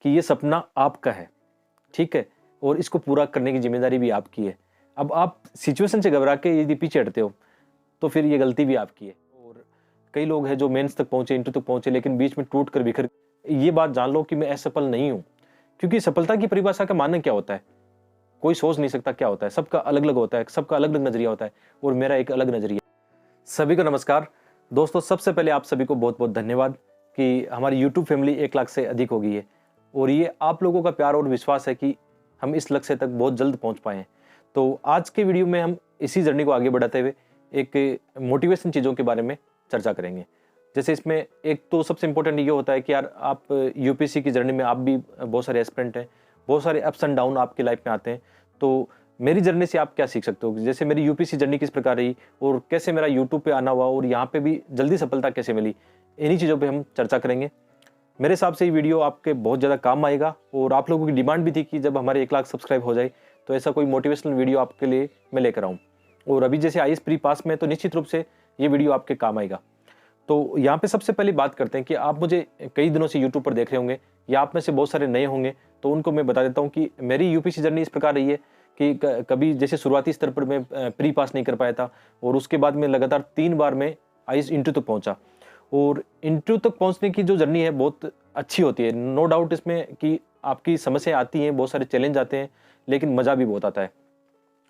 कि ये सपना आपका है, ठीक है, और इसको पूरा करने की जिम्मेदारी भी आपकी है। अब आप सिचुएशन से घबरा के यदि पीछे हटते हो तो फिर ये गलती भी आपकी है। और कई लोग हैं जो मेंस तक पहुंचे, इंटरव्यू तक पहुंचे, लेकिन बीच में टूट कर बिखर। ये बात जान लो कि मैं असफल नहीं हूं, क्योंकि सफलता की परिभाषा का मानना क्या होता है कोई सोच नहीं सकता क्या होता है। सबका अलग अलग होता है, सबका अलग अलग नजरिया होता है, और मेरा एक अलग नजरिया। सभी को नमस्कार दोस्तों, सबसे पहले आप सभी को बहुत बहुत धन्यवाद कि हमारी यूट्यूब फैमिली 1 लाख से अधिक हो गई है, और ये आप लोगों का प्यार और विश्वास है कि हम इस लक्ष्य तक बहुत जल्द पहुंच पाए हैं। तो आज के वीडियो में हम इसी जर्नी को आगे बढ़ाते हुए एक मोटिवेशन चीज़ों के बारे में चर्चा करेंगे। जैसे इसमें एक तो सबसे इंपॉर्टेंट ये होता है कि यार आप यूपीएससी की जर्नी में आप भी बहुत सारे एस्पिरेंट हैं, बहुत सारे अप्स एंड डाउन आपकी लाइफ में आते हैं। तो मेरी जर्नी से आप क्या सीख सकते हो, जैसे मेरी यूपीएससी जर्नी किस प्रकार रही और कैसे मेरा यूट्यूब पे आना हुआ और यहाँ पे भी जल्दी सफलता कैसे मिली, इन्हीं चीज़ों पे हम चर्चा करेंगे। मेरे हिसाब से ये वीडियो आपके बहुत ज़्यादा काम आएगा, और आप लोगों की डिमांड भी थी कि जब हमारे 1 लाख सब्सक्राइब हो जाए तो ऐसा कोई मोटिवेशनल वीडियो आपके लिए मैं लेकर आऊँ। और अभी जैसे आईएएस प्री पास में, तो निश्चित रूप से ये वीडियो आपके काम आएगा। तो यहाँ पे सबसे पहले बात करते हैं कि आप मुझे कई दिनों से यूट्यूब पर देख रहे होंगे, या आप में से बहुत सारे नए होंगे, तो उनको मैं बता देता हूँ कि मेरी यूपीएससी जर्नी इस प्रकार रही है कि कभी जैसे शुरुआती स्तर पर मैं प्री पास नहीं कर पाया था, और उसके बाद में लगातार 3 बार मैं आईएएस इंटरव्यू तक पहुंचा। और इंटरव्यू तक पहुंचने की जो जर्नी है बहुत अच्छी होती है, नो डाउट इसमें कि आपकी समस्याएं आती हैं, बहुत सारे चैलेंज आते हैं, लेकिन मज़ा भी बहुत आता है।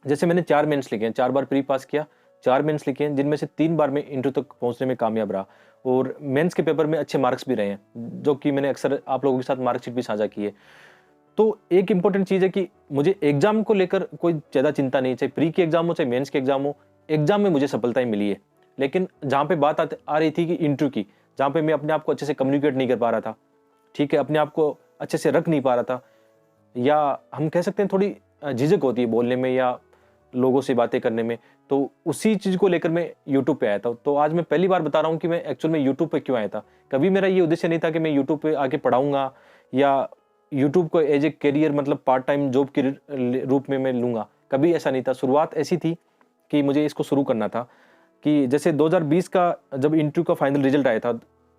जैसे मैंने 4 मेंस लिखे हैं, 4 बार प्री पास किया, 4 मेंस लिखे हैं, जिनमें से 3 बार मैं इंटरव्यू तक पहुंचने में कामयाब रहा, और मेंस के पेपर में अच्छे मार्क्स भी रहे हैं, जो कि मैंने अक्सर आप लोगों के साथ मार्कशीट भी साझा की है। तो एक इंपॉर्टेंट चीज़ है कि मुझे एग्जाम को लेकर कोई ज़्यादा चिंता नहीं, चाहे प्री के एग्जाम हो चाहे मेंस के एग्जाम हो, एग्जाम में मुझे सफलताएं मिली है। लेकिन जहाँ पे बात आ रही थी कि इंटरव्यू की, जहाँ पे मैं अपने आप को अच्छे से कम्युनिकेट नहीं कर पा रहा था, ठीक है, अपने आप को अच्छे से रख नहीं पा रहा था, या हम कह सकते हैं थोड़ी झिझक होती है बोलने में या लोगों से बातें करने में, तो उसी चीज़ को लेकर मैं यूट्यूब पे आया था। तो आज मैं पहली बार बता रहा हूँ कि मैं एक्चुअल में यूट्यूब पे क्यों आया था। कभी मेरा ये उद्देश्य नहीं था कि मैं यूट्यूब पे आके पढ़ाऊंगा, या यूट्यूब को एज ए करियर मतलब पार्ट टाइम जॉब के रूप में मैं लूँगा, कभी ऐसा नहीं था। शुरुआत ऐसी थी कि मुझे इसको शुरू करना था कि जैसे 2020 का जब इंटरव्यू का फाइनल रिजल्ट आया था,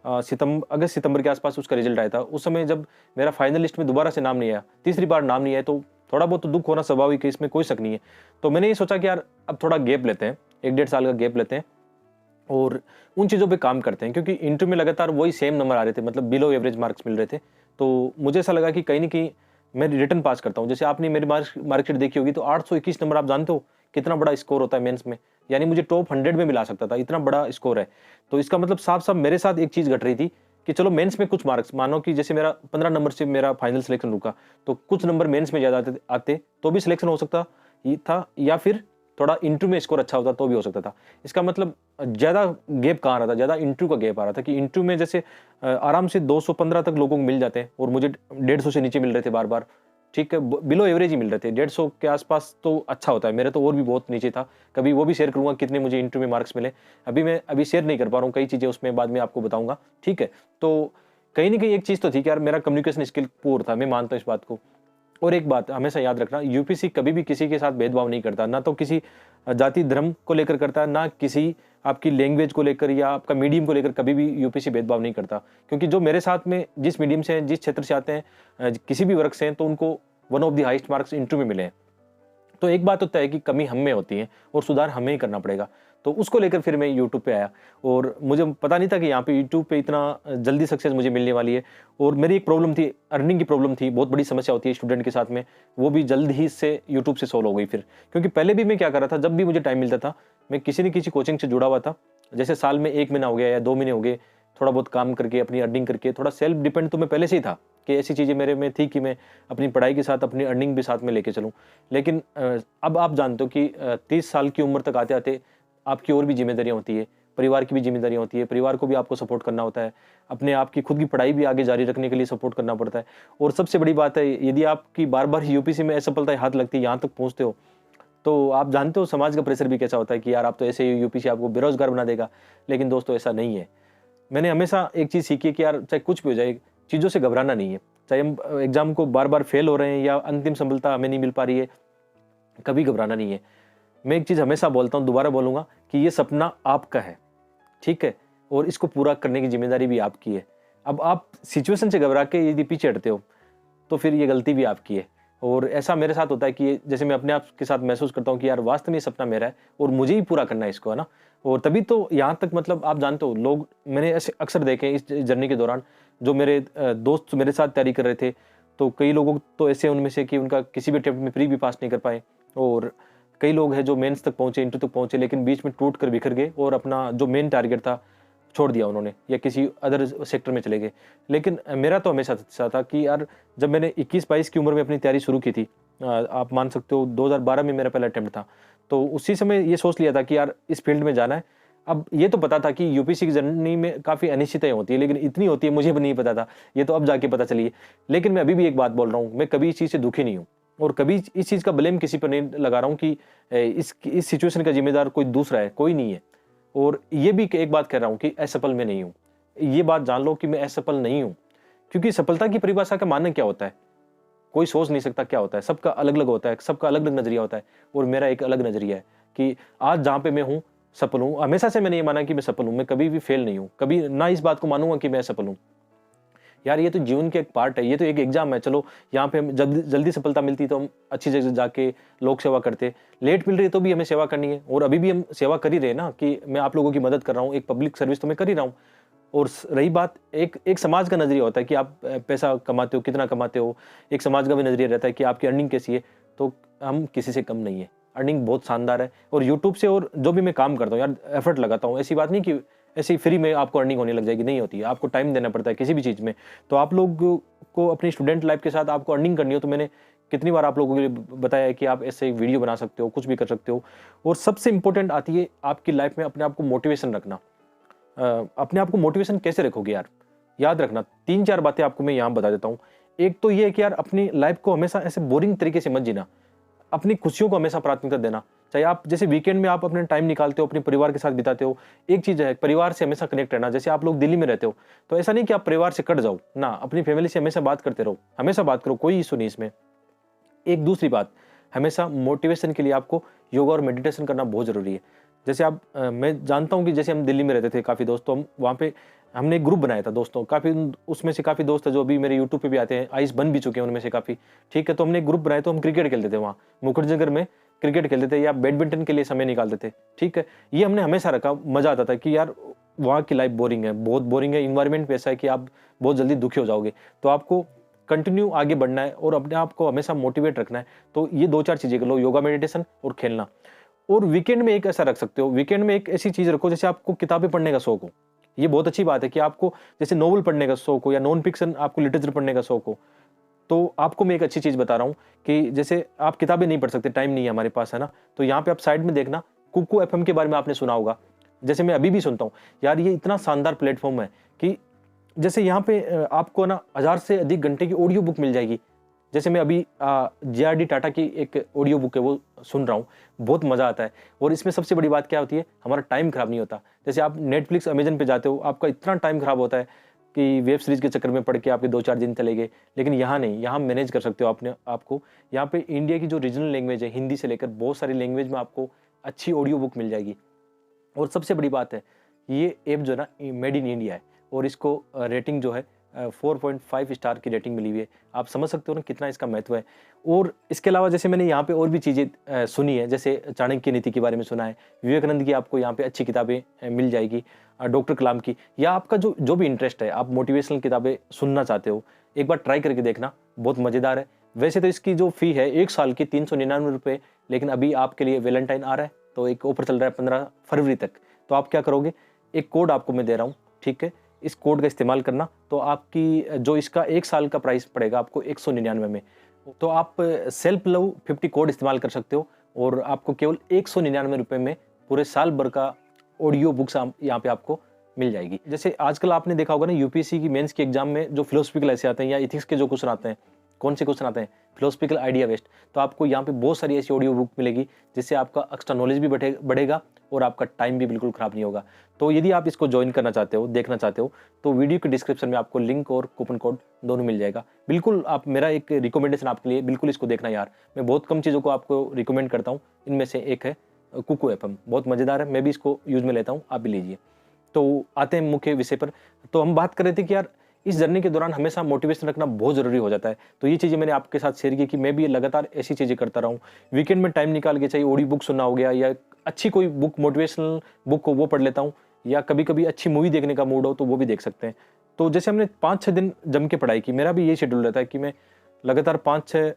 अगस्त सितंबर के आसपास उसका रिजल्ट आया था। उस समय जब मेरा फाइनल लिस्ट में दोबारा से नाम नहीं आया, तीसरी बार नाम नहीं आया, तो थोड़ा बहुत तो दुख होना स्वाभाविक है, इसमें कोई शक नहीं है। तो मैंने ये सोचा कि यार अब थोड़ा गैप लेते हैं, 1-1.5 साल का गैप लेते हैं, और उन चीज़ों पे काम करते हैं, क्योंकि इंटरव्यू में लगातार वही सेम नंबर आ रहे थे, मतलब बिलो एवरेज मार्क्स मिल रहे थे। तो मुझे ऐसा लगा कि कहीं न कहीं मैं रिटर्न पास करता हूँ। जैसे आपने मेरी मार्कशीट देखी होगी, तो 821 नंबर, आप जानते हो कितना बड़ा स्कोर होता है मेंस में, यानी मुझे टॉप 100 में मिला सकता था, इतना बड़ा स्कोर है। तो इसका मतलब साफ-साफ मेरे साथ एक चीज़ घट रही थी कि चलो मेंस में कुछ मार्क्स, मानो कि जैसे मेरा 15 नंबर से मेरा फाइनल सिलेक्शन रुका, तो कुछ नंबर मेंस में ज़्यादा आते तो भी सिलेक्शन हो सकता ये था, या फिर थोड़ा इंटरव्यू में स्कोर अच्छा होता तो भी हो सकता था। इसका मतलब ज़्यादा गैप कहाँ आ रहा था, ज़्यादा इंटरव्यू का गैप आ रहा था कि इंटरव्यू में जैसे आराम से 215 तक लोगों को मिल जाते हैं, और मुझे 150 से नीचे मिल रहे थे बार-बार, ठीक है, बिलो एवरेज ही मिल रहे थे। 150 के आसपास तो अच्छा होता है, मेरे तो और भी बहुत नीचे था। कभी वो भी शेयर करूँगा कितने मुझे इंटरव्यू में मार्क्स मिले। मैं शेयर नहीं कर पा रहा हूँ, कई चीज़ें उसमें बाद में आपको बताऊँगा, ठीक है। तो कहीं न कहीं एक चीज़ तो थी कि यार मेरा कम्युनिकेशन स्किल पुअर था, मैं मानता हूँ इस बात को। और एक बात हमेशा याद रखना, यूपीएससी कभी भी किसी के साथ भेदभाव नहीं करता, ना तो किसी जाति धर्म को लेकर करता है, ना किसी आपकी लैंग्वेज को लेकर या आपका मीडियम को लेकर कभी भी यूपीएससी भेदभाव नहीं करता। क्योंकि जो मेरे साथ में जिस मीडियम से हैं, जिस क्षेत्र से आते हैं, किसी भी वर्ग से हैं, तो उनको one of the highest marks interview में मिले हैं। तो एक बात होता है कि कमी हम में होती है और सुधार हमें ही करना पड़ेगा। तो उसको लेकर फिर मैं यूट्यूब पे आया, और मुझे पता नहीं था कि यहाँ पे यूट्यूब पे इतना जल्दी सक्सेस मुझे मिलने वाली है। और मेरी एक प्रॉब्लम थी, अर्निंग की प्रॉब्लम थी, बहुत बड़ी समस्या होती है स्टूडेंट के साथ में, वो भी जल्द ही से यूट्यूब से सॉल्व हो गई फिर। क्योंकि पहले भी मैं क्या कर रहा था, जब भी मुझे टाइम मिलता था मैं किसी न किसी कोचिंग से जुड़ा हुआ था। जैसे साल में 1 महीना हो गया या 2 महीने हो गए, थोड़ा बहुत काम करके अपनी अर्निंग करके, थोड़ा सेल्फ डिपेंड तो मैं पहले से ही था कि ऐसी चीज़ें मेरे में थी कि मैं अपनी पढ़ाई के साथ अपनी अर्निंग भी साथ में लेके चलूँ। लेकिन अब आप जानते हो कि 30 साल की उम्र तक आते-आते आपकी और भी ज़िम्मेदारियाँ होती है, परिवार की भी ज़िम्मेदारियाँ होती है, परिवार को भी आपको सपोर्ट करना होता है, अपने आप की खुद की पढ़ाई भी आगे जारी रखने के लिए सपोर्ट करना पड़ता है। और सबसे बड़ी बात है, यदि आपकी बार-बार यूपीएससी में असफलताएँ हाथ लगती है, यहाँ तक पहुँचते हो, तो आप जानते हो समाज का प्रेशर भी कैसा होता है कि यार आप तो ऐसे ही यूपीएससी आपको बेरोज़गार बना देगा। लेकिन दोस्तों ऐसा नहीं है। मैंने हमेशा एक चीज़ सीखी है कि यार चाहे कुछ भी हो जाए, चीज़ों से घबराना नहीं है। चाहे हम एग्ज़ाम को बार-बार फेल हो रहे हैं या अंतिम सफलता हमें नहीं मिल पा रही है, कभी घबराना नहीं है। मैं एक चीज़ हमेशा बोलता हूँ, दोबारा बोलूँगा कि ये सपना आपका है, ठीक है? और इसको पूरा करने की ज़िम्मेदारी भी आपकी है। अब आप सिचुएशन से घबरा के यदि पीछे हटते हो, तो फिर ये गलती भी आपकी है। और ऐसा मेरे साथ होता है कि जैसे मैं अपने आप के साथ महसूस करता हूँ कि यार वास्तव में ये सपना मेरा है और मुझे ही पूरा करना है इसको, है ना। और तभी तो यहाँ तक मतलब आप जानते हो, लोग मैंने ऐसे अक्सर देखे हैं इस जर्नी के दौरान, जो मेरे दोस्त मेरे साथ तैयारी कर रहे थे, तो कई लोगों तो ऐसे उनमें से कि उनका किसी भी अटेम्प्ट में प्री भी पास नहीं कर पाए, और कई लोग हैं जो मेंस तक पहुंचे, इंटरव्यू तक पहुंचे, लेकिन बीच में टूट कर बिखर गए और अपना जो मेन टारगेट था छोड़ दिया उन्होंने, या किसी अदर सेक्टर में चले गए। लेकिन मेरा तो हमेशा ऐसा था कि यार जब मैंने 21-22 की उम्र में अपनी तैयारी शुरू की थी, आप मान सकते हो 2012 में मेरा पहला अटेम्प्ट था, तो उसी समय ये सोच लिया था कि यार इस फील्ड में जाना है। अब ये तो पता था कि यूपीएससी की जर्नी में काफ़ी अनिश्चितताएं होती है, लेकिन इतनी होती है मुझे भी नहीं पता था, ये तो अब जाके पता चली है। लेकिन मैं अभी भी एक बात बोल रहा हूँ, मैं कभी इस चीज़ से दुखी नहीं हूँ, और कभी इस चीज़ का ब्लेम किसी पर नहीं लगा रहा हूँ कि इस सिचुएशन का जिम्मेदार कोई दूसरा है, कोई नहीं है। और ये भी एक बात कह रहा हूँ कि असफल मैं नहीं हूँ। ये बात जान लो कि मैं असफल नहीं हूँ, क्योंकि सफलता की परिभाषा का मानना क्या होता है, कोई सोच नहीं सकता क्या होता है। सबका अलग-अलग होता है, सबका अलग-अलग नज़रिया होता है, और मेरा एक अलग नज़रिया है कि आज जहाँ पे मैं हूँ, सफल हूँ। हमेशा से मैंने ये माना कि मैं सफल हूँ, मैं कभी भी फेल नहीं हूँ, कभी ना इस बात को मानूँगा कि मैं असफल हूँ। यार ये तो जीवन के एक पार्ट है, ये तो एक एग्जाम है। चलो यहाँ पे हमें जल्दी जल्दी सफलता मिलती तो हम अच्छी जगह जाके लोक सेवा करते, लेट मिल रही है तो भी हमें सेवा करनी है, और अभी भी हम सेवा कर ही रहे हैं ना, कि मैं आप लोगों की मदद कर रहा हूँ, एक पब्लिक सर्विस तो मैं कर ही रहा हूँ। और रही बात, एक एक समाज का नजरिया होता है कि आप पैसा कमाते हो, कितना कमाते हो, एक समाज का भी नजरिया रहता है कि आपकी अर्निंग कैसी है। तो हम किसी से कम नहीं है, अर्निंग बहुत शानदार है। और यूट्यूब से और जो भी मैं काम करता हूँ यार, एफर्ट लगाता हूँ, ऐसी बात नहीं कि ऐसे ही फ्री में आपको अर्निंग होने लग जाएगी, नहीं होती है, आपको टाइम देना पड़ता है किसी भी चीज़ में। तो आप लोग को अपनी स्टूडेंट लाइफ के साथ आपको अर्निंग करनी हो, तो मैंने कितनी बार आप लोगों के लिए बताया है कि आप ऐसे वीडियो बना सकते हो, कुछ भी कर सकते हो। और सबसे इंपॉर्टेंट आती है आपकी लाइफ में अपने आप को मोटिवेशन रखना। अपने आप को मोटिवेशन कैसे रखोगे यार, याद रखना 3-4 बातें आपको मैं यहाँ बता देता हूँ। एक तो ये है कि यार अपनी लाइफ को हमेशा ऐसे बोरिंग तरीके से मत जीना, अपनी खुशियों को हमेशा प्राथमिकता देना। चाहे आप जैसे वीकेंड में आप अपने टाइम निकालते हो, अपने परिवार के साथ बिताते हो, एक चीज़ है परिवार से हमेशा कनेक्ट रहना। जैसे आप लोग दिल्ली में रहते हो, तो ऐसा नहीं कि आप परिवार से कट जाओ ना, अपनी फैमिली से हमेशा बात करते रहो, हमेशा बात करो, कोई इशू नहीं इसमें। एक दूसरी बात, हमेशा मोटिवेशन के लिए आपको योगा और मेडिटेशन करना बहुत ज़रूरी है। जैसे आप मैं जानता हूँ कि जैसे हम दिल्ली में रहते थे काफ़ी दोस्त, तो हम वहाँ पे हमने एक ग्रुप बनाया था दोस्तों, काफ़ी उसमें से काफ़ी दोस्त है जो अभी मेरे यूट्यूब पे भी आते हैं, आइस बन भी चुके हैं उनमें से काफ़ी। ठीक है, तो हमने एक ग्रुप बनाया, तो हम क्रिकेट खेलते थे वहाँ मुखर्जी नगर में, क्रिकेट खेलते थे या बैडमिंटन के लिए समय निकालते थे। ठीक है, ये हमने हमेशा रखा, मज़ा आता था कि यार वहाँ की लाइफ बोरिंग है, बहुत बोरिंग है, इन्वायरमेंट वैसा है कि आप बहुत जल्दी दुखी हो जाओगे। तो आपको कंटिन्यू आगे बढ़ना है और अपने आप को हमेशा मोटिवेट रखना है। तो ये 2-4 चीज़ें कर लो, योगा, मेडिटेशन और खेलना। और वीकेंड में एक ऐसा रख सकते हो, वीकेंड में एक ऐसी चीज़ रखो जैसे आपको किताबें पढ़ने का शौक हो। ये बहुत अच्छी बात है कि आपको जैसे नोवेल पढ़ने का शौक हो या नॉन फिक्शन आपको लिटरेचर पढ़ने का शौक हो। तो आपको मैं एक अच्छी चीज़ बता रहा हूँ कि जैसे आप किताबें नहीं पढ़ सकते, टाइम नहीं है हमारे पास, है ना? तो यहाँ पे आप साइड में देखना, कुकू एफएम के बारे में आपने सुना होगा। जैसे मैं अभी भी सुनता हूँ। यार ये इतना शानदार प्लेटफ़ॉर्म है कि जैसे यहाँ पे आपको ना 1000 से अधिक घंटे की ऑडियो बुक मिल जाएगी। जैसे मैं अभी जेआरडी टाटा की एक ऑडियो बुक है वो सुन रहा हूँ, बहुत मज़ा आता है। और इसमें सबसे बड़ी बात क्या होती है, हमारा टाइम खराब नहीं होता। जैसे आप नेटफ्लिक्स, अमेज़न पे जाते हो, आपका इतना टाइम खराब होता है कि वेब सीरीज़ के चक्कर में पड़ के आपके 2-4 दिन चले गए। लेकिन यहाँ नहीं, यहाँ मैनेज कर सकते हो अपने आपको। यहाँ पे इंडिया की जो रीजनल लैंग्वेज है, हिंदी से लेकर बहुत सारी लैंग्वेज में आपको अच्छी ऑडियो बुक मिल जाएगी। और सबसे बड़ी बात है, ये ऐप जो है ना मेड इन इंडिया है, और इसको रेटिंग जो है 4.5 स्टार की रेटिंग मिली हुई है। आप समझ सकते हो ना कितना इसका महत्व है। और इसके अलावा जैसे मैंने यहाँ पे और भी चीज़ें सुनी है, जैसे चाणक्य नीति के बारे में सुना है, विवेकानंद की आपको यहाँ पे अच्छी किताबें मिल जाएगी, डॉक्टर कलाम की, या आपका जो जो भी इंटरेस्ट है, आप मोटिवेशनल किताबें सुनना चाहते हो, एक बार ट्राई करके देखना, बहुत मज़ेदार है। वैसे तो इसकी जो फ़ी है 1 साल की 399 रुपये, लेकिन अभी आपके लिए वैलेंटाइन आ रहा है तो एक ऑफर चल रहा है 15 फरवरी तक। तो आप क्या करोगे, एक कोड आपको मैं दे रहा हूँ, ठीक है, इस कोड का इस्तेमाल करना, तो आपकी जो इसका 1 साल का प्राइस पड़ेगा आपको 199 में। तो आप सेल्फ लव 50 कोड इस्तेमाल कर सकते हो, और आपको केवल 199 रुपये में पूरे साल भर का ऑडियो बुक्स यहाँ पे आपको मिल जाएगी। जैसे आजकल आपने देखा होगा ना, यूपीएससी की मेंस के एग्जाम में जो फिलोसफिकल ऐसे आते हैं या इथिक्स के जो क्वेश्चन आते हैं, कौन से क्वेश्चन आते हैं, फिलोसफिकल आइडिया बेस्ड, तो आपको यहाँ पे बहुत सारी ऐसी ऑडियो बुक मिलेगी जिससे आपका एक्स्ट्रा नॉलेज भी बढ़ेगा और आपका टाइम भी बिल्कुल खराब नहीं होगा। तो यदि आप इसको ज्वाइन करना चाहते हो, देखना चाहते हो, तो वीडियो के डिस्क्रिप्शन में आपको लिंक और कूपन कोड दोनों मिल जाएगा। बिल्कुल आप, मेरा एक रिकमेंडेशन आपके लिए, बिल्कुल इसको देखना यार। मैं बहुत कम चीज़ों को आपको रिकमेंड करता हूँ, इनमें से एक है कुकू एफएम, बहुत मज़ेदार है, मैं भी इसको यूज़ में लेता हूँ, आप भी लीजिए। तो आते हैं मुख्य विषय पर। तो हम बात कर रहे थे कि यार इस जर्नी के दौरान हमेशा मोटिवेशन रखना बहुत ज़रूरी हो जाता है। तो ये चीज़ें मैंने आपके साथ शेयर की कि मैं भी लगातार ऐसी चीज़ें करता रहूँ। वीकेंड में टाइम निकाल के चाहे ऑडियो बुक सुनना हो गया या अच्छी कोई बुक, मोटिवेशनल बुक हो वो पढ़ लेता हूँ, या कभी-कभी अच्छी मूवी देखने का मूड हो तो वो भी देख सकते हैं। तो जैसे हमने 5-6 दिन जम के पढ़ाई की, मेरा भी यही शेड्यूल रहता है कि मैं लगातार 5-6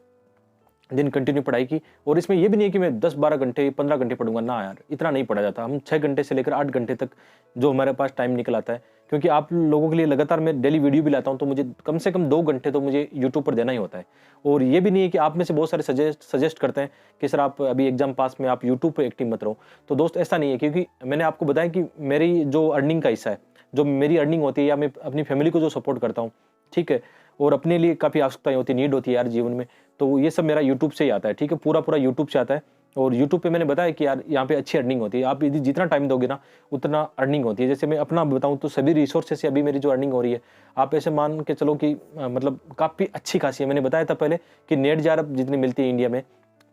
दिन कंटिन्यू पढ़ाई की। और इसमें ये भी नहीं है कि मैं 10-12 घंटे, 15 घंटे पढ़ूँगा, ना यार, इतना नहीं पढ़ा जाता। हम 6 घंटे से लेकर 8 घंटे तक जो हमारे पास टाइम निकल आता है, क्योंकि आप लोगों के लिए लगातार मैं डेली वीडियो भी लाता हूँ, तो मुझे कम से कम 2 घंटे तो मुझे यूट्यूब पर देना ही होता है। और ये भी नहीं है कि आप में से बहुत सारे सजेस्ट करते हैं कि सर आप अभी एग्जाम पास में आप यूट्यूब पे एक्टिव मत रहो। तो दोस्त ऐसा नहीं है, क्योंकि मैंने आपको बताया कि मेरी जो अर्निंग का हिस्सा है, जो मेरी अर्निंग होती है या मैं अपनी फैमिली को जो सपोर्ट करता हूँ, ठीक है? और अपने लिए काफ़ी आवश्यकताएँ होती है, नीड होती है यार जीवन में, तो ये सब मेरा यूट्यूब से ही आता है, ठीक है? पूरा यूट्यूब से आता है। और यूट्यूब पे मैंने बताया कि यार यहाँ पे अच्छी अर्निंग होती है। आप यदि जितना टाइम दोगे ना, उतना अर्निंग होती है। जैसे मैं अपना बताऊँ तो सभी रिसोर्सेज़ से अभी मेरी जो अर्निंग हो रही है, आप ऐसे मान के चलो कि मतलब काफ़ी अच्छी खासी है। मैंने बताया था पहले कि नेट जार अब जितनी मिलती है इंडिया में,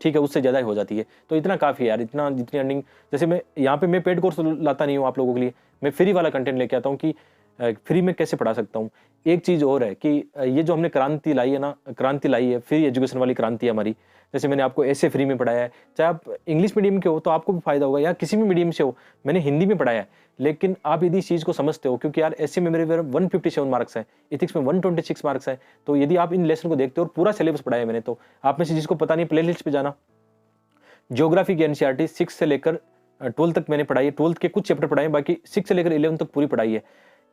ठीक है, उससे ज़्यादा ही हो जाती है। तो इतना काफ़ी है यार, इतना जितनी अर्निंग, जैसे मैं यहाँ पे मैं पेड कोर्स लाता नहीं हूँ आप लोगों के लिए, मैं फ्री वाला कंटेंट लेके आता हूँ कि फ्री में कैसे पढ़ा सकता हूँ। एक चीज़ और है कि ये जो हमने क्रांति लाई है ना, क्रांति लाई है, फ्री एजुकेशन वाली क्रांति है हमारी। जैसे मैंने आपको ऐसे फ्री में पढ़ाया है, चाहे आप इंग्लिश मीडियम के हो तो आपको भी फ़ायदा होगा, या किसी भी मीडियम से हो, मैंने हिंदी में पढ़ाया है। लेकिन आप यदि इस चीज़ को समझते हो, क्योंकि यार ऐसे में मेरे 157 मार्क्स हैं, एथिक्स में 126 मार्क्स हैं, तो यदि आप इन लेसन को देखते हो और पूरा सिलेबस पढ़ाया है मैंने, तो आप में से जिसको पता नहीं प्लेलिस्ट पे जाना, ज्योग्राफी की एनसीईआरटी 6 से लेकर 12 तक मैंने पढ़ाई है। 12 के कुछ चैप्टर पढ़ाए हैं, बाकी 6 से लेकर 11 तक पूरी पढ़ाई है।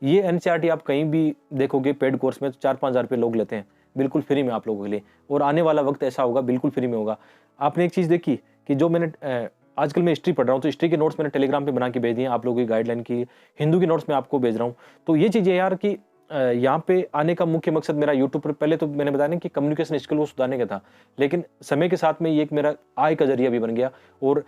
ये एनसीईआरटी आप कहीं भी देखोगे पेड कोर्स में तो 4-5 हज़ार रुपये लोग लेते हैं, बिल्कुल फ्री में आप लोगों के लिए। और आने वाला वक्त ऐसा होगा बिल्कुल फ्री में होगा। आपने एक चीज़ देखी कि जो मैंने आजकल मैं हिस्ट्री पढ़ रहा हूँ, तो हिस्ट्री के नोट्स मैंने टेलीग्राम पे बना के भेज दिए हैं आप लोगों की गाइडलाइन की। हिंदू के नोट्स मैं आपको भेज रहा हूँ। तो ये चीज़ें यार कि यहाँ पे आने का मुख्य मकसद मेरा यूट्यूब पर, पहले तो मैंने बताया ना कि कम्युनिकेशन स्किल को सुधारने का था, लेकिन समय के साथ में ये एक मेरा आय का ज़रिया भी बन गया। और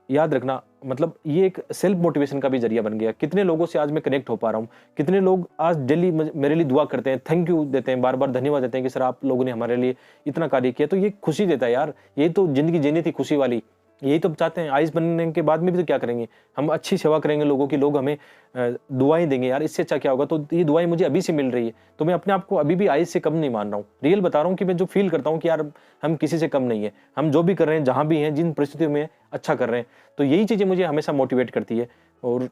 याद रखना, मतलब ये एक सेल्फ मोटिवेशन का भी जरिया बन गया। कितने लोगों से आज मैं कनेक्ट हो पा रहा हूँ, कितने लोग आज डेली मेरे लिए दुआ करते हैं, थैंक यू देते हैं, बार बार धन्यवाद देते हैं कि सर आप लोगों ने हमारे लिए इतना कार्य किया। तो ये खुशी देता है यार, ये तो जिंदगी जीनी थी खुशी वाली, यही तो चाहते हैं। आइस बनने के बाद में भी तो क्या करेंगे, हम अच्छी सेवा करेंगे लोगों की, लोग हमें दुआएं देंगे यार, इससे अच्छा क्या होगा। तो ये दुआएं मुझे अभी से मिल रही है, तो मैं अपने आप को अभी भी आइस से कम नहीं मान रहा हूँ। रियल बता रहा हूँ कि मैं जो फील करता हूँ कि यार हम किसी से कम नहीं है, हम जो भी कर रहे हैं, जहाँ भी हैं, जिन परिस्थितियों में अच्छा कर रहे हैं, तो यही चीज़ें मुझे हमेशा मोटिवेट करती है। और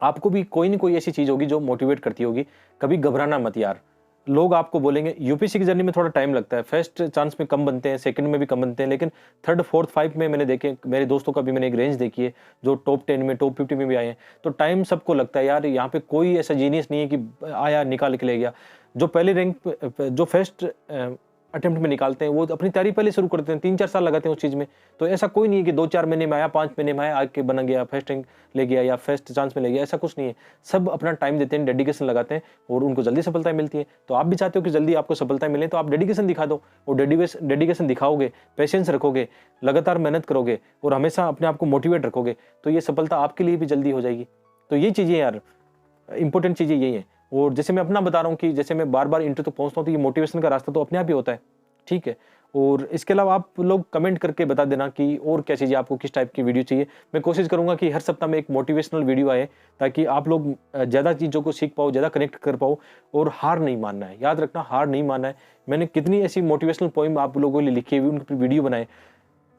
आपको भी कोई ना कोई ऐसी चीज़ होगी जो मोटिवेट करती होगी। कभी घबराना मत यार। लोग आपको बोलेंगे, यूपीएससी की जर्नी में थोड़ा टाइम लगता है, फर्स्ट चांस में कम बनते हैं, सेकंड में भी कम बनते हैं, लेकिन थर्ड, फोर्थ, 5 में मैंने देखे, मेरे दोस्तों का भी मैंने एक रेंज देखी है जो टॉप 10 में, टॉप 50 में भी आए हैं। तो टाइम सबको लगता है यार, यहाँ पे कोई ऐसा जीनियस नहीं है कि आया निकाल के ले गया। जो पहले रैंक, जो फर्स्ट अटेम्प्ट में निकालते हैं, वो अपनी तैयारी पहले शुरू करते हैं, 3-4 साल लगाते हैं उस चीज़ में। तो ऐसा कोई नहीं है कि 2-4 महीने में आया, 5 महीने में आया, आके बन गया, फर्स्ट रैंक ले गया या फर्स्ट चांस में ले गया, ऐसा कुछ नहीं है। सब अपना टाइम देते हैं, डेडिकेशन लगाते हैं और उनको जल्दी सफलताएं मिलती है। तो आप भी चाहते हो कि जल्दी आपको सफलताएं मिलें, तो आप डेडिकेशन दिखा दो। और डेडिकेशन दिखाओगे, पेशेंस रखोगे, लगातार मेहनत करोगे और हमेशा अपने आप को मोटिवेट रखोगे, तो ये सफलता आपके लिए भी जल्दी हो जाएगी। तो ये चीज़ें यार, इंपॉर्टेंट चीज़ें यही है। और जैसे मैं अपना बता रहा हूँ कि जैसे मैं बार बार इंटरव्यू तक पहुँचता हूँ, तो ये मोटिवेशन का रास्ता तो अपने आप ही होता है, ठीक है। और इसके अलावा आप लोग कमेंट करके बता देना कि और क्या चीज़ें आपको, किस टाइप की वीडियो चाहिए। मैं कोशिश करूंगा कि हर सप्ताह में एक मोटिवेशनल वीडियो आए, ताकि आप लोग ज़्यादा चीज़ों को सीख पाओ, ज़्यादा कनेक्ट कर पाओ। और हार नहीं मानना है, याद रखना, हार नहीं मानना है। मैंने कितनी ऐसी मोटिवेशनल पोइम आप लोगों के लिए लिखी हुई, उन पर वीडियो बनाए।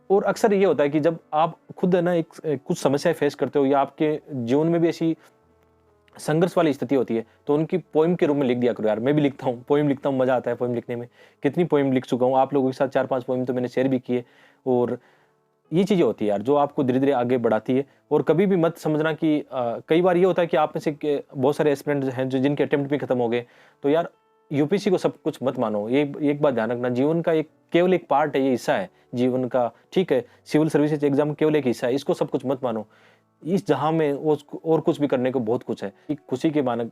और अक्सर ये होता है कि जब आप खुद है ना एक कुछ समस्याएं फेस करते हो, या आपके जीवन में भी ऐसी संघर्ष वाली स्थिति होती है, तो उनकी पोइम के रूप में लिख दिया करो यार। मैं भी लिखता हूँ, पोइम लिखता हूँ, मजा आता है पोइम लिखने में। कितनी पोइम लिख चुका हूँ आप लोगों के साथ, 4-5 पोइम तो मैंने शेयर भी किए। और ये चीज़ें होती है यार जो आपको धीरे धीरे आगे बढ़ाती है। और कभी भी मत समझना कि कई बार ये होता है कि आप में से बहुत सारे एस्पिरेंट्स हैं जो जिनके अटेम्प्ट भी खत्म हो गए, तो यार यूपीएससी को सब कुछ मत मानो। ये एक बात ध्यान रखना, जीवन का एक केवल एक पार्ट है, ये हिस्सा है जीवन का, ठीक है। सिविल सर्विसेज एग्जाम केवल एक हिस्सा है, इसको सब कुछ मत मानो। इस जहां में और कुछ भी करने को बहुत कुछ है। कि खुशी के मानक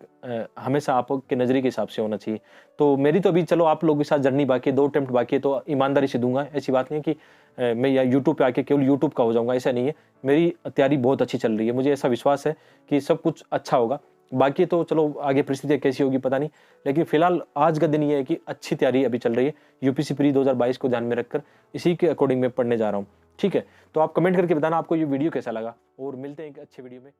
हमेशा आपके नजरिए के हिसाब से होना चाहिए। तो मेरी तो अभी चलो आप लोगों के साथ जर्नी बाकी है, 2 अटेम्प्ट बाकी है, तो ईमानदारी से दूंगा। ऐसी बात नहीं है कि मैं या यूट्यूब पे आके केवल यूट्यूब का हो जाऊंगा, ऐसा नहीं है। मेरी तैयारी बहुत अच्छी चल रही है, मुझे ऐसा विश्वास है कि सब कुछ अच्छा होगा। बाकी तो चलो आगे परिस्थितियाँ कैसी होगी पता नहीं, लेकिन फिलहाल आज का दिन ये है कि अच्छी तैयारी अभी चल रही है। यूपीएससी प्री 2022 को ध्यान में रखकर इसी के अकॉर्डिंग मैं पढ़ने जा रहा हूँ, ठीक है। तो आप कमेंट करके बताना आपको ये वीडियो कैसा लगा, और मिलते हैं एक अच्छे वीडियो में।